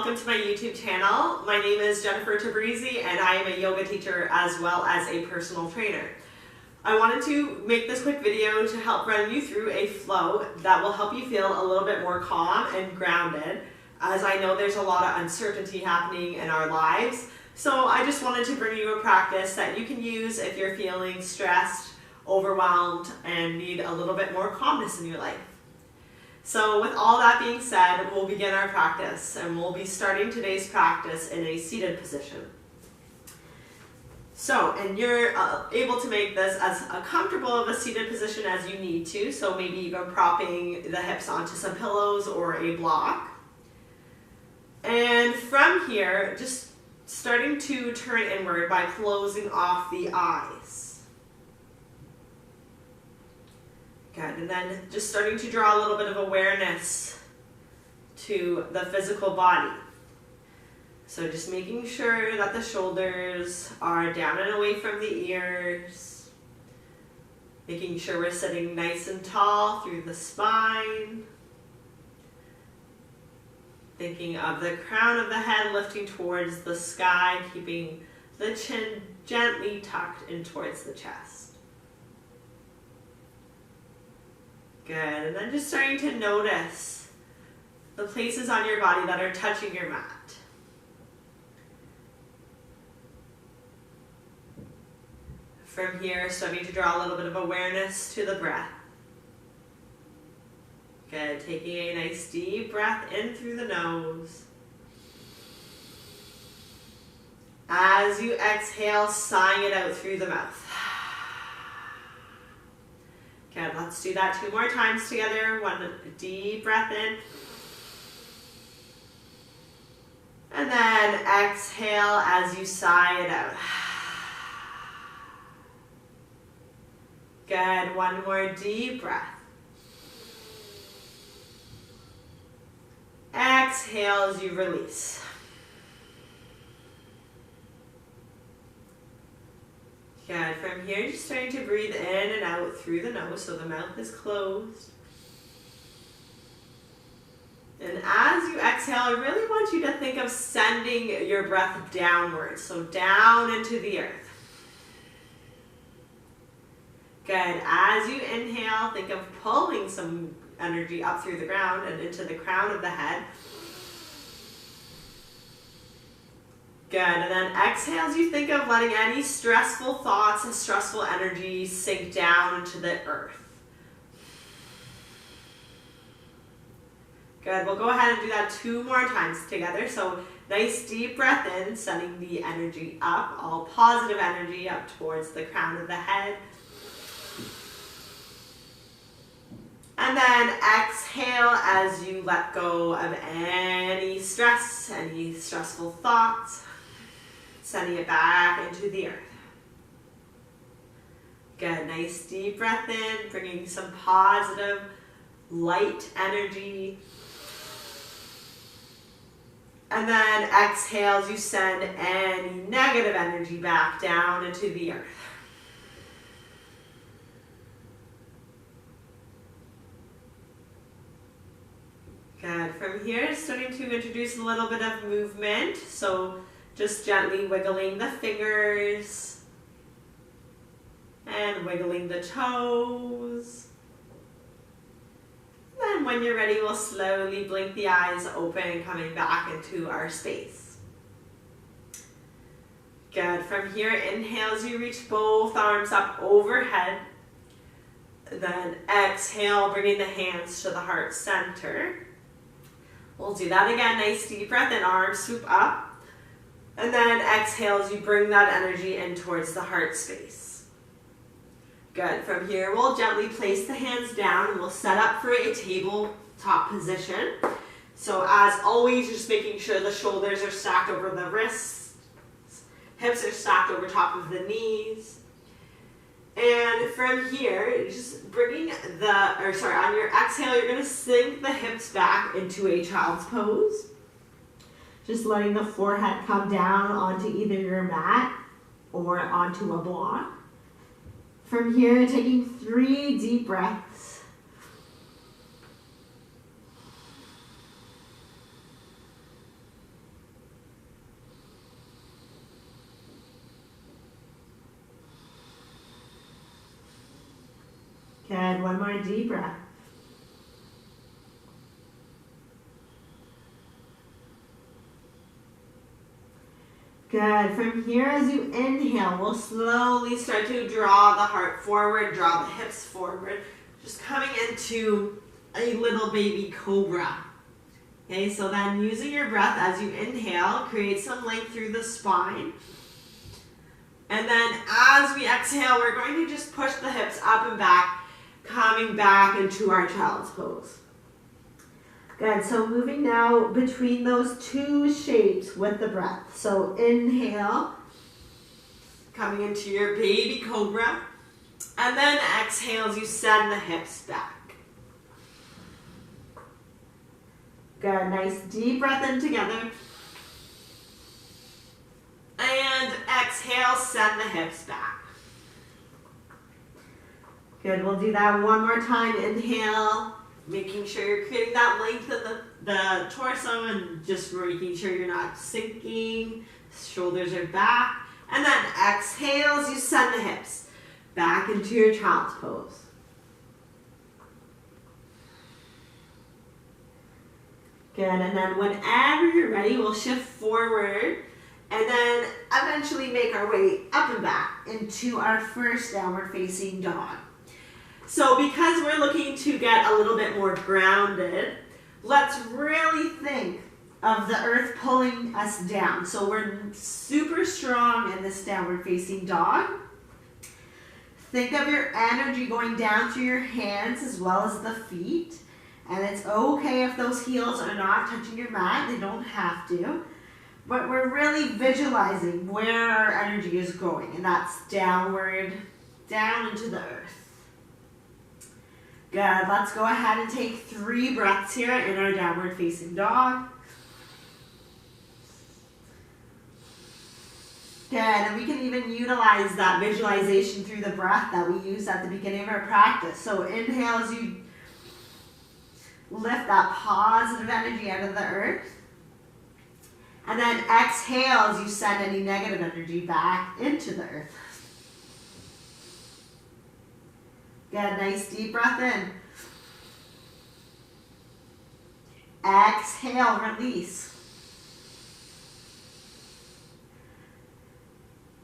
welcome to my YouTube channel. My name is Jennifer Tabrizi and I am a yoga teacher as well as a personal trainer. I wanted to make this quick video to help run you through a flow that will help you feel a little bit more calm and grounded, as I know there's a lot of uncertainty happening in our lives. So I just wanted to bring you a practice that you can use if you're feeling stressed, overwhelmed, and need a little bit more calmness in your life. So with all that being said, we'll begin our practice, and we'll be starting today's practice in a seated position. So, and you're able to make this as comfortable of a seated position as you need to, so maybe even propping the hips onto some pillows or a block. And from here, just starting to turn inward by closing off the eyes. Good, and then just starting to draw a little bit of awareness to the physical body. So just making sure that the shoulders are down and away from the ears. Making sure we're sitting nice and tall through the spine. Thinking of the crown of the head lifting towards the sky, keeping the chin gently tucked in towards the chest. Good, and then just starting to notice the places on your body that are touching your mat. From here, starting to draw a little bit of awareness to the breath. Good, taking a nice deep breath in through the nose. As you exhale, sighing it out through the mouth. Good, let's do that 2 more times together. One deep breath in. And then exhale as you sigh it out. Good, one more deep breath. Exhale as you release. Good, from here just starting to breathe in and out through the nose so the mouth is closed. And as you exhale, I really want you to think of sending your breath downwards, so down into the earth. Good, as you inhale, think of pulling some energy up through the ground and into the crown of the head. Good, and then exhale as you think of letting any stressful thoughts and stressful energy sink down into the earth. Good, we'll go ahead and do that 2 more times together. So nice deep breath in, sending the energy up, all positive energy up towards the crown of the head. And then exhale as you let go of any stress, any stressful thoughts, sending it back into the earth. Good, nice deep breath in, bringing some positive, light energy. And then exhale as you send any negative energy back down into the earth. Good. From here, starting to introduce a little bit of movement. So just gently wiggling the fingers and wiggling the toes. And then when you're ready, we'll slowly blink the eyes open, coming back into our space. Good. From here, inhale as you reach both arms up overhead. Then exhale, bringing the hands to the heart center. We'll do that again. Nice deep breath in, arms swoop up. And then exhale as you bring that energy in towards the heart space. Good. From here, we'll gently place the hands down and we'll set up for a tabletop position. So as always, just making sure the shoulders are stacked over the wrists, hips are stacked over top of the knees. And from here, just bringing on your exhale, you're going to sink the hips back into a child's pose. Just letting the forehead come down onto either your mat or onto a block. From here, taking 3 deep breaths. Good, one more deep breath. Good. From here, as you inhale, we'll slowly start to draw the heart forward, draw the hips forward, just coming into a little baby cobra. Okay, so then using your breath as you inhale, create some length through the spine. And then as we exhale, we're going to just push the hips up and back, coming back into our child's pose. Good, so moving now between those two shapes with the breath. So inhale, coming into your baby cobra. And then exhale as you send the hips back. Good, nice deep breath in together. And exhale, send the hips back. Good, we'll do that one more time. Inhale. Making sure you're creating that length in the torso and just making sure you're not sinking. Shoulders are back. And then exhale as you send the hips back into your child's pose. Good, and then whenever you're ready, we'll shift forward and then eventually make our way up and back into our first downward facing dog. So because we're looking to get a little bit more grounded, let's really think of the earth pulling us down. So we're super strong in this downward facing dog. Think of your energy going down through your hands as well as the feet. And it's okay if those heels are not touching your mat, they don't have to. But we're really visualizing where our energy is going, and that's downward, down into the earth. Good, let's go ahead and take 3 breaths here in our downward facing dog. Good, and we can even utilize that visualization through the breath that we used at the beginning of our practice. So inhale as you lift that positive energy out of the earth. And then exhale as you send any negative energy back into the earth. Good, nice deep breath in. Exhale, release.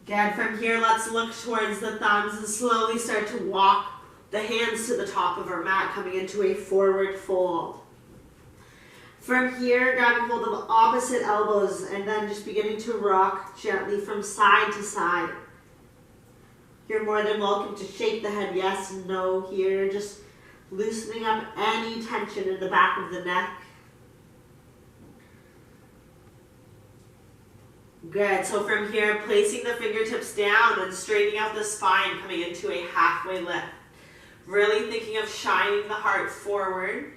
Good, from here let's look towards the thumbs and slowly start to walk the hands to the top of our mat, coming into a forward fold. From here, grabbing hold of opposite elbows and then just beginning to rock gently from side to side. You're more than welcome to shake the head yes and no here, just loosening up any tension in the back of the neck. Good, so from here, placing the fingertips down and straightening out the spine, coming into a halfway lift. Really thinking of shining the heart forward.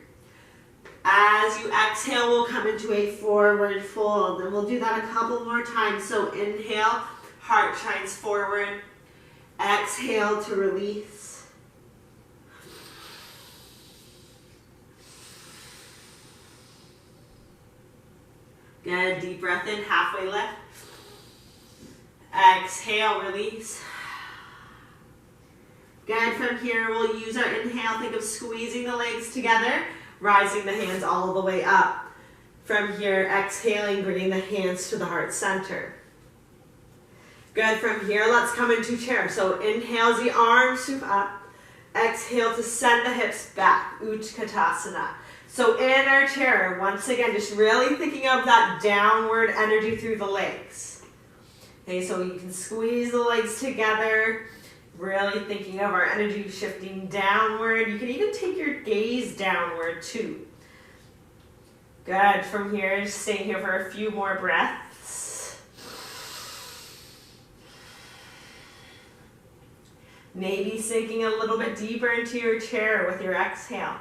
As you exhale, we'll come into a forward fold, and we'll do that a couple more times. So inhale, heart shines forward. Exhale to release. Good, deep breath in, halfway lift. Exhale, release. Good, from here we'll use our inhale, think of squeezing the legs together, rising the hands all the way up. From here, exhaling, bringing the hands to the heart center. Good, from here, let's come into chair. So inhale as the arms swoop up. Exhale to send the hips back, Utkatasana. So in our chair, once again, just really thinking of that downward energy through the legs. Okay, so you can squeeze the legs together, really thinking of our energy shifting downward. You can even take your gaze downward too. Good, from here, just staying here for a few more breaths. Maybe sinking a little bit deeper into your chair with your exhale.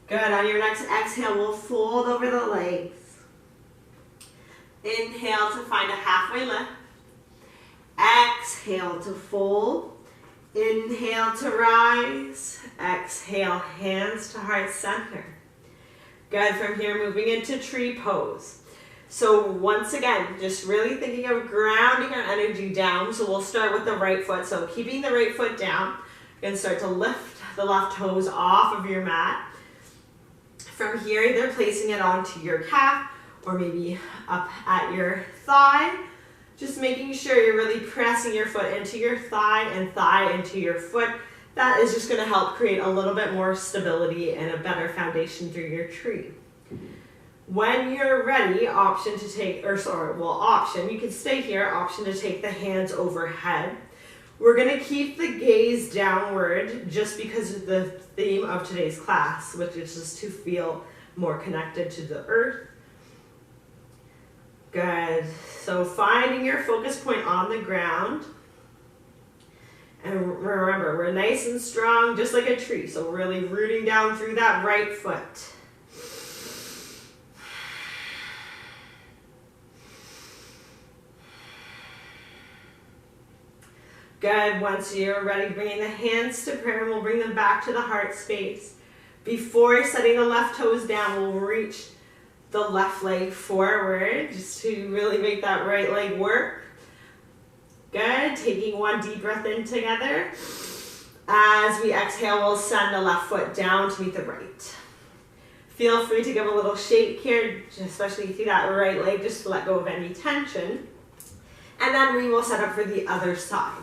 Good, on your next exhale, we'll fold over the legs. Inhale to find a halfway lift. Exhale to fold. Inhale to rise. Exhale, hands to heart center. Good, from here, moving into tree pose. So once again, just really thinking of grounding our energy down. So we'll start with the right foot. So keeping the right foot down, you're gonna start to lift the left toes off of your mat. From here, either placing it onto your calf or maybe up at your thigh. Just making sure you're really pressing your foot into your thigh and thigh into your foot. That is just gonna help create a little bit more stability and a better foundation through your tree. When you're ready, option, you can stay here, option to take the hands overhead. We're gonna keep the gaze downward just because of the theme of today's class, which is just to feel more connected to the earth. Good, so finding your focus point on the ground. And remember, we're nice and strong, just like a tree, so really rooting down through that right foot. Good, once you're ready, bringing the hands to prayer, we'll bring them back to the heart space. Before setting the left toes down, we'll reach the left leg forward, just to really make that right leg work. Good, taking one deep breath in together. As we exhale, we'll send the left foot down to meet the right. Feel free to give a little shake here, especially through that right leg, just to let go of any tension. And then we will set up for the other side.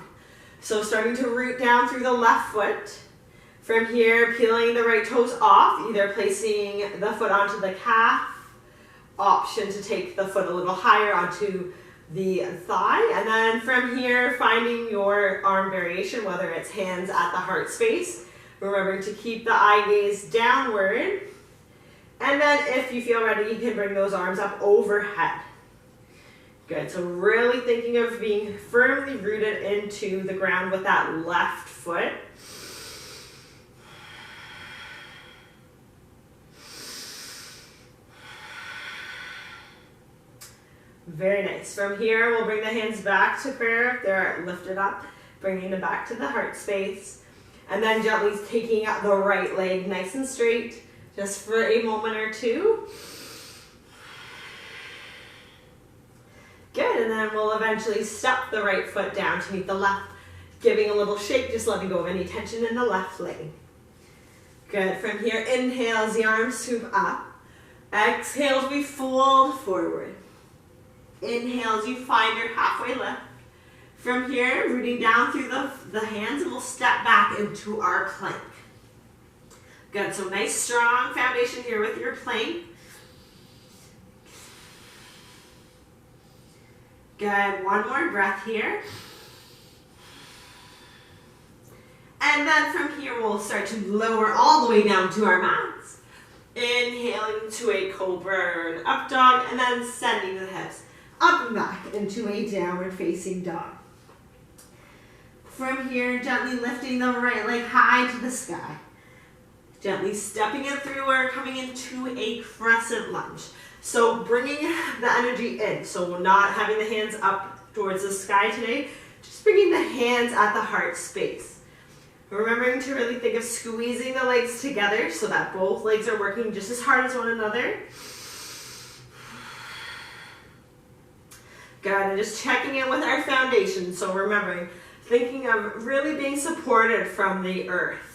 So starting to root down through the left foot. From here, peeling the right toes off, either placing the foot onto the calf, option to take the foot a little higher onto the thigh, and then from here, finding your arm variation, whether it's hands at the heart space, remembering to keep the eye gaze downward, and then if you feel ready, you can bring those arms up overhead. Good, so really thinking of being firmly rooted into the ground with that left foot. Very nice. From here, we'll bring the hands back to prayer if they're lifted up, bringing them back to the heart space. And then gently taking out the right leg nice and straight, just for a moment or two. Good, and then we'll eventually step the right foot down to meet the left, giving a little shake, just letting go of any tension in the left leg. Good, from here, inhale as the arms swoop up. Exhale as we fold forward. Inhale as you find your halfway lift. From here, rooting down through the hands, and we'll step back into our plank. Good, so nice strong foundation here with your plank. Good, one more breath here. And then from here, we'll start to lower all the way down to our mats. Inhaling to a cobra or an up dog, and then sending the hips up and back into a downward facing dog. From here, gently lifting the right leg high to the sky. Gently stepping it through or coming into a crescent lunge. So bringing the energy in. So we're not having the hands up towards the sky today, just bringing the hands at the heart space. Remembering to really think of squeezing the legs together so that both legs are working just as hard as one another. Good, and just checking in with our foundation. So remembering, thinking of really being supported from the earth.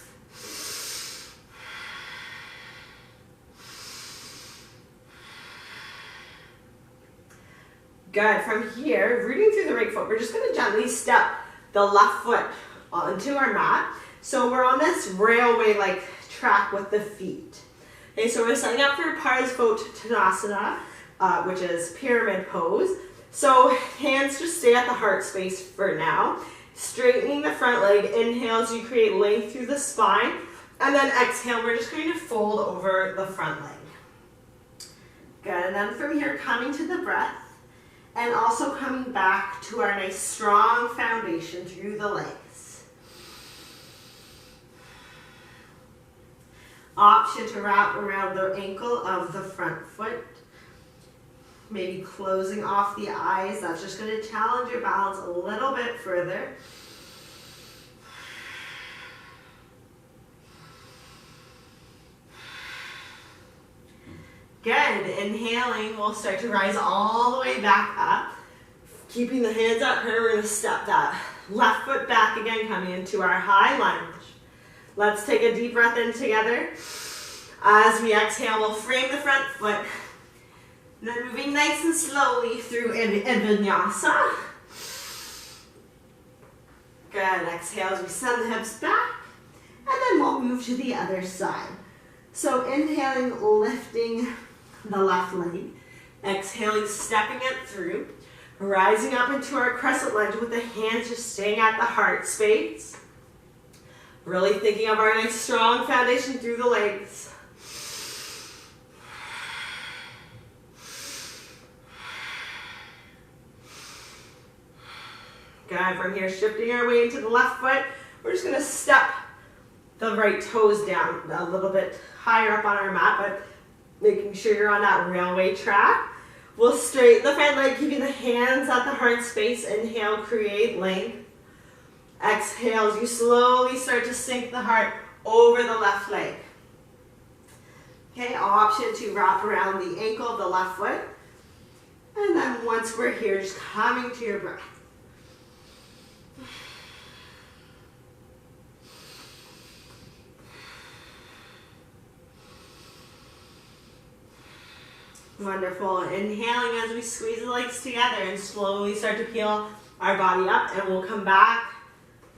Good, from here, rooting through the right foot, we're just gonna gently step the left foot onto our mat. So we're on this railway-like track with the feet. Okay, so we're setting up for Parsvottanasana, which is pyramid pose. So hands just stay at the heart space for now. Straightening the front leg, inhale as you create length through the spine, and then exhale, we're just going to fold over the front leg. Good, and then from here, coming to the breath, and also coming back to our nice strong foundation through the legs. Option to wrap around the ankle of the front foot. Maybe closing off the eyes. That's just going to challenge your balance a little bit further. Good. Inhaling, we'll start to rise all the way back up. Keeping the hands up here, we're going to step that left foot back again, coming into our high lunge. Let's take a deep breath in together. As we exhale, we'll frame the front foot. And then moving nice and slowly through in vinyasa. Good. Exhale as we send the hips back. And then we'll move to the other side. So inhaling, lifting the left leg. Exhaling, stepping it through. Rising up into our crescent lunge with the hands just staying at the heart space. Really thinking of our nice strong foundation through the legs. Good. From here, shifting our way into the left foot. We're just going to step the right toes down a little bit higher up on our mat, but making sure you're on that railway track. We'll straighten the front leg, keeping the hands at the heart space. Inhale, create length. Exhale as you slowly start to sink the heart over the left leg. Okay, option to wrap around the ankle of the left foot. And then once we're here, just coming to your breath. Wonderful. Inhaling as we squeeze the legs together and slowly start to peel our body up, and we'll come back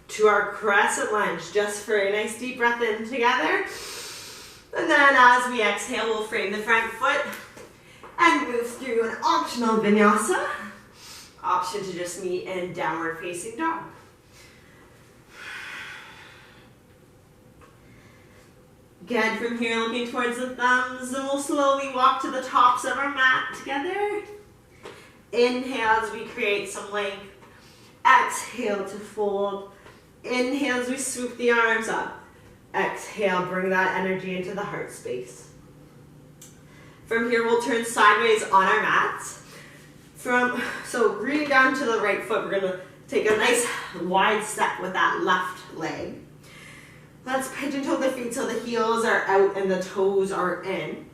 to our crescent lunge just for a nice deep breath in together. And then as we exhale, we'll frame the front foot and move through an optional vinyasa. Option to just meet in downward facing dog. Good. From here, looking towards the thumbs, and we'll slowly walk to the tops of our mat together. Inhale as we create some length. Exhale to fold. Inhale as we swoop the arms up. Exhale, bring that energy into the heart space. From here, we'll turn sideways on our mats. So reading down to the right foot, we're going to take a nice wide step with that left leg. Let's pigeon toe the feet so the heels are out and the toes are in.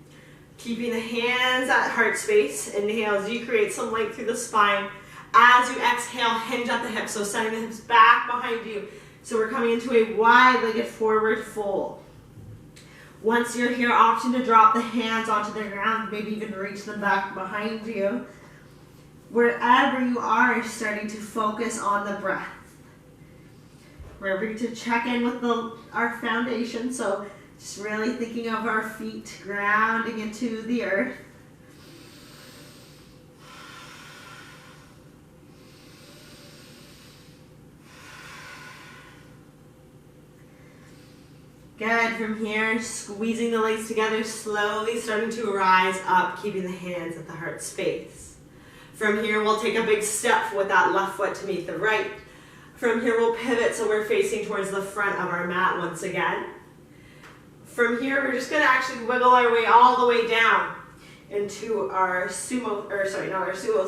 Keeping the hands at heart space. Inhale as you create some length through the spine. As you exhale, hinge at the hips. So sending the hips back behind you. So we're coming into a wide-legged forward fold. Once you're here, option to drop the hands onto the ground. Maybe even reach them back behind you. Wherever you are, starting to focus on the breath. Remember to check in with our foundation, so just really thinking of our feet grounding into the earth. Good. From here, squeezing the legs together, slowly starting to rise up, keeping the hands at the heart space. From here, we'll take a big step with that left foot to meet the right. From here, we'll pivot so we're facing towards the front of our mat once again. From here, we're just going to actually wiggle our way all the way down into our sumo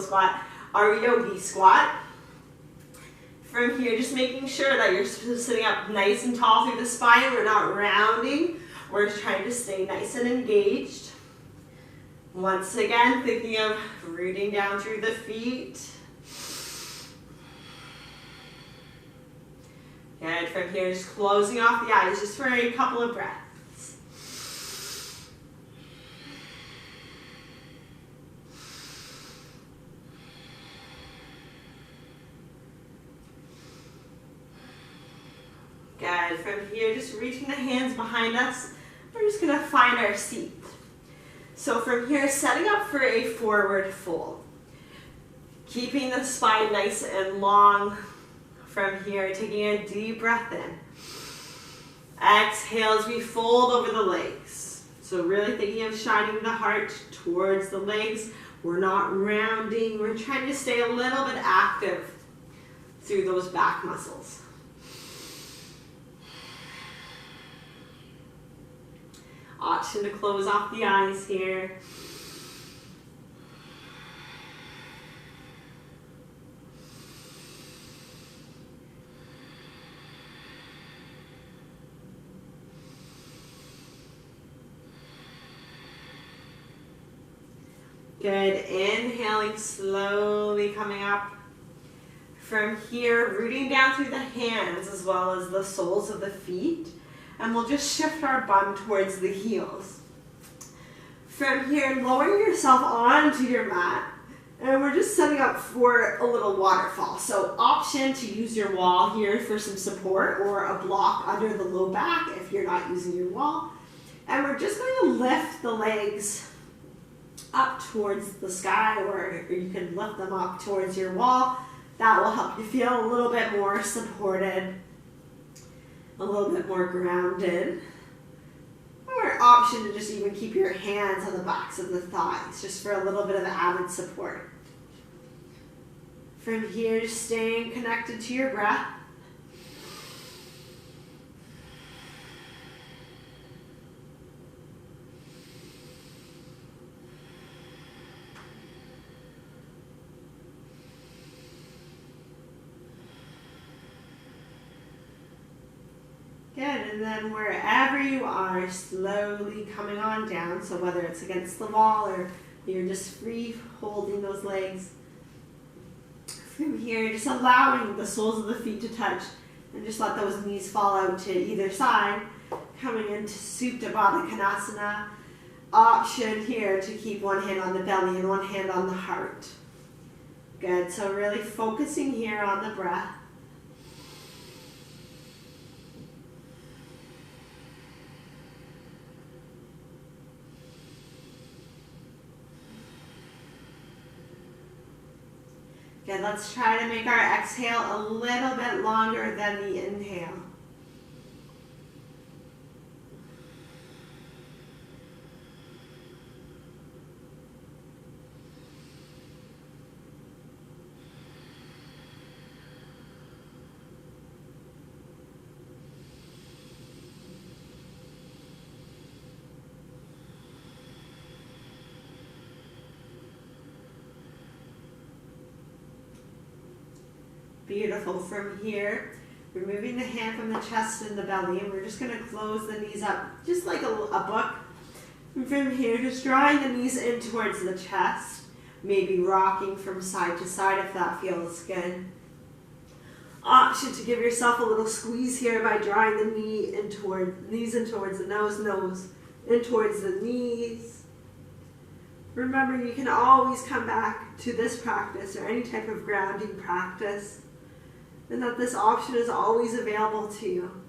squat, our yogi squat. From here, just making sure that you're sitting up nice and tall through the spine. We're not rounding. We're trying to stay nice and engaged. Once again, thinking of rooting down through the feet. Good. From here, just closing off the eyes just for a couple of breaths. Good. From here, just reaching the hands behind us. We're just going to find our seat. So from here, setting up for a forward fold. Keeping the spine nice and long. From here, taking a deep breath in. Exhale as we fold over the legs. So really thinking of shining the heart towards the legs. We're not rounding. We're trying to stay a little bit active through those back muscles. Option to close off the eyes here. Good. Inhaling, slowly coming up. From here, rooting down through the hands as well as the soles of the feet. And we'll just shift our bum towards the heels. From here, lowering yourself onto your mat. And we're just setting up for a little waterfall. So option to use your wall here for some support or a block under the low back if you're not using your wall. And we're just going to lift the legs up towards the sky, or you can lift them up towards your wall. That will help you feel a little bit more supported, a little bit more grounded. Or option to just even keep your hands on the backs of the thighs, just for a little bit of added support. From here, just staying connected to your breath. Good, and then wherever you are, slowly coming on down. So whether it's against the wall or you're just free holding those legs. From here, just allowing the soles of the feet to touch and just let those knees fall out to either side. Coming into Supta Baddha Konasana. Option here to keep one hand on the belly and one hand on the heart. Good, so really focusing here on the breath. Good, let's try to make our exhale a little bit longer than the inhale. Beautiful. From here, removing the hand from the chest and the belly, and we're just going to close the knees up just like a book. And from here, just drawing the knees in towards the chest, maybe rocking from side to side if that feels good. Option to give yourself a little squeeze here by drawing the knees in towards the nose in towards the knees. Remember, you can always come back to this practice or any type of grounding practice, and that this option is always available to you.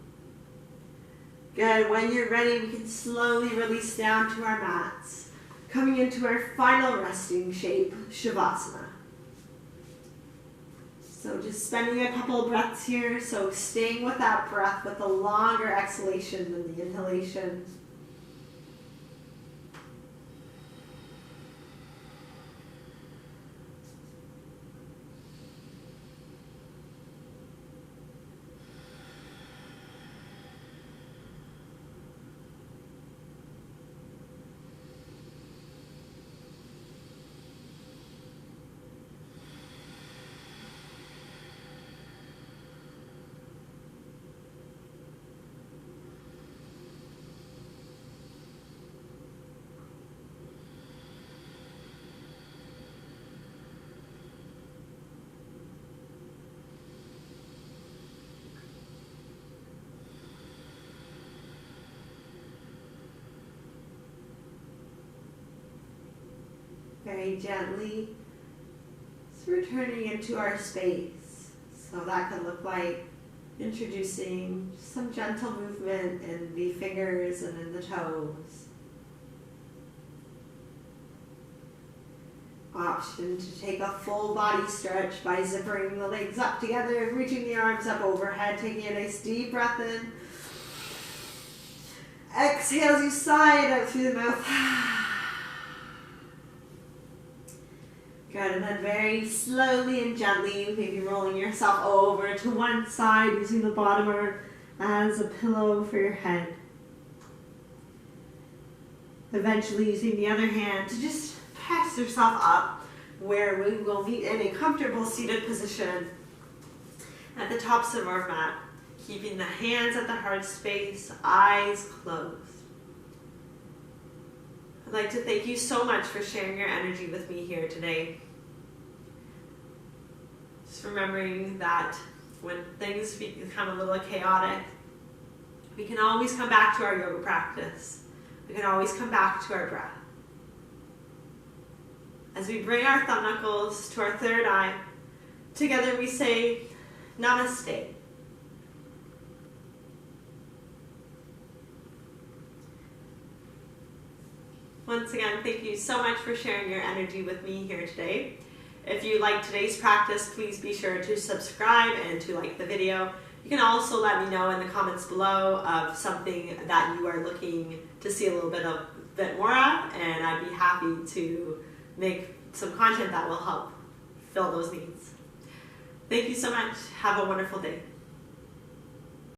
Good, when you're ready, we can slowly release down to our mats, coming into our final resting shape, Shavasana. So just spending a couple of breaths here, so staying with that breath with a longer exhalation than the inhalation. Very gently, so returning into our space. So that could look like introducing some gentle movement in the fingers and in the toes. Option to take a full body stretch by zippering the legs up together and reaching the arms up overhead, taking a nice deep breath in. Exhale as you sigh it out through the mouth. Good, and then very slowly and gently, maybe rolling yourself over to one side, using the bottom arm as a pillow for your head. Eventually using the other hand to just press yourself up, where we will meet in a comfortable seated position at the tops of our mat, keeping the hands at the heart space, eyes closed. I'd like to thank you so much for sharing your energy with me here today. Just remembering that when things become a little chaotic, we can always come back to our yoga practice. We can always come back to our breath. As we bring our thumb knuckles to our third eye, together we say, Namaste. Once again, thank you so much for sharing your energy with me here today. If you liked today's practice, please be sure to subscribe and to like the video. You can also let me know in the comments below of something that you are looking to see a little bit more of, and I'd be happy to make some content that will help fill those needs. Thank you so much. Have a wonderful day.